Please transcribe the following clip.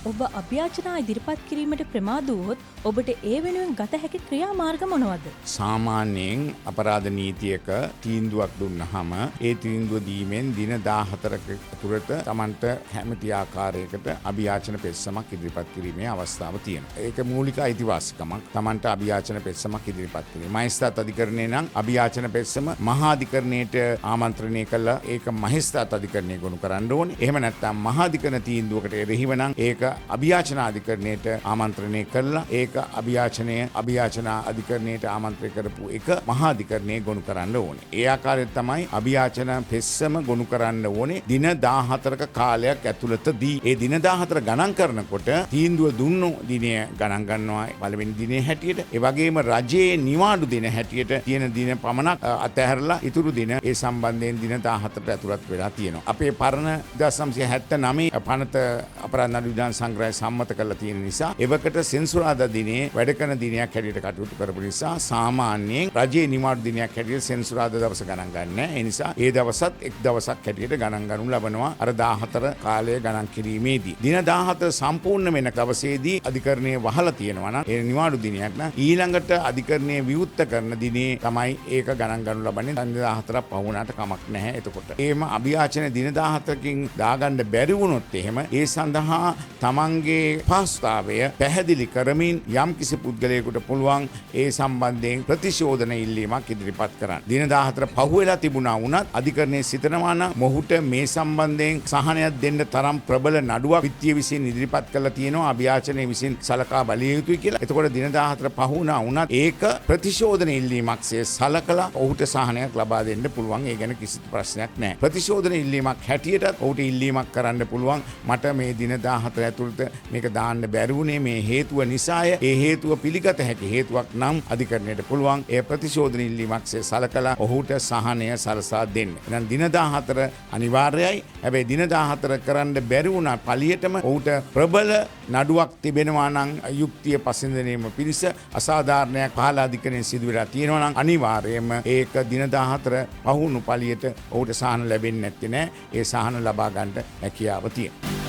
ඔබ අභ්‍යාචනා ඉදිරිපත් කිරීමට ප්‍රමාද වුවොත් ඔබට ඒ වෙනුවෙන් ගත හැකි ක්‍රියාමාර්ග මොනවද? සාමාන්‍යයෙන් අපරාධ නීතියක තීන්දුවක් දුන්නහම ඒ තීන්දුව දීමෙන් දින 14ක තුරට Tamanට කැමති ආකාරයකට අභියාචන පෙත්සමක් ඉදිරිපත් කිරීමේ අවස්ථාව තියෙනවා. ඒක මූලික අයිතිවාසිකමක්. Tamanට අභියාචන පෙත්සමක් ඉදිරිපත් කිරීම. මහේස්ත්‍රාත් අධිකරණය නම් අභියාචන පෙත්සම මහා අධිකරණයට ආමන්ත්‍රණය කළා ඒක මහේස්ත්‍රාත් අධිකරණය ගොනු කරන්න ඕනේ. එහෙම නැත්නම් මහා අධිකරණ තීන්දුවකට එරෙහිව නම් ඒක අභියාචන අධිකරණයට ආමන්ත්‍රණය කළා ඒක අභියාචන අධිකරණයට ආමන්ත්‍රණය කරපු එක මහා අධිකරණයේ ගොනු කරන්න ඕනේ. ඒ ආකාරයෙන් තමයි අභියාචන පෙත්සම ගොනු කරන්න ඕනේ දින 14ක කාලයක් ඇතුළතදී. ඒ දින 14 ගණන් කරනකොට තීන්දුව දුන්නු දිනය ගණන් ගන්නවා පළවෙනි දිනේ හැටියට. ඒ වගේම රජයේ නිවාඩු දින හැටියට තියෙන දින පමණක් අතහැරලා ඉතුරු දින ඒ සම්බන්ධයෙන් දින 14ට ඇතුළත් වෙලා තියෙනවා. අපේ පරණ 1979 පනත අපරාධ නඩු විධාන සංග්‍රහය සම්මත කරලා තියෙන නිසා එවකට සෙන්සුරාදා දිනේ වැඩ කරන දිනයක් හැටියට කටයුතු කරපු නිසා සාමාන්‍යයෙන් රජයේ නිවාඩු දිනයක් හැටියට සෙන්සුරාදා දවස ගණන් ගන්න. ඒ නිසා ඒ දවසත් එක් දවසක් හැටියට ගණන් ගනු ලබනවා අර 14 කාලය ගණන් කිරීමේදී. දින 14 සම්පූර්ණ වෙන දවසේදී අධිකරණයේ වහලා තියෙනවා නම් ඒ නිවාඩු දිනයක් නම් ඊළඟට අධිකරණයේ විවෘත කරන දිනේ තමයි ඒක ගණන් ගනු ලබන්නේ. දින 14ක් පහ වුණාට කමක් නැහැ එතකොට. ඒම අභියාචන දින 14කින් දාගන්න බැරි වුණොත් එහෙම ඒ සඳහා තමන්ගේ පහසුතාවය පැහැදිලි කරමින් යම් කිසි පුද්ගලයෙකුට පුළුවන් ඒ සම්බන්ධයෙන් ප්‍රතිශෝධන ඉල්ලීමක් ඉදිරිපත් කරන්න. දින 14 පහුවෙලා තිබුණා වුණත් අධිකරණයේ සිතනවා නම් මොහුට මේ සම්බන්ධයෙන් සහනයක් දෙන්න තරම් ප්‍රබල නඩුවක් විත්තිය විසින් ඉදිරිපත් කරලා තියෙනවා අභියාචනයේ විසින් සලකා බැලිය යුතුයි කියලා. එතකොට දින 14 පහ වුණා වුණත් ඒක ප්‍රතිශෝධන ඉල්ලීමක්සේ සලකලා ඔහුට සහනයක් ලබා දෙන්න පුළුවන්. ඒ ගැන කිසිදු ප්‍රශ්නයක් නැහැ. ප්‍රතිශෝධන ඉල්ලීමක් හැටියටත් ඔහුට ඉල්ලීමක් කරන්න පුළුවන්. මට මේ දින 14 ඇතුළත මේක දාන්න බැරි වුණේ මේ හේතුව නිසාය. ඒ හේතුව පිළිගත හැකි හේතුවක් නම් අධිකරණයට පුළුවන් ඒ ප්‍රතිශෝධන ඉල්ලීමක්සේ සලකලා ඔහුට සහනය සලසා දෙන්න. එහෙනම් දින 14 අනිවාර්යයි. හැබැයි දින 14 කරන්න බැරි වුණා පළියටම ඔහුට ප්‍රබල නඩුවක් තිබෙනවා නම් යුක්තිය පසඳනීම පිණිස අසාධාරණයක් පහළ අධිකරණයෙන් සිදු වෙලා තියෙනවා නම් අනිවාර්යයෙන්ම ඒක දින 14 පහුණු පළියට ඔහුට සහන ලැබෙන්නේ නැත්තේ නෑ. ඒ සහන ලබා ගන්න හැකියාව තියෙනවා.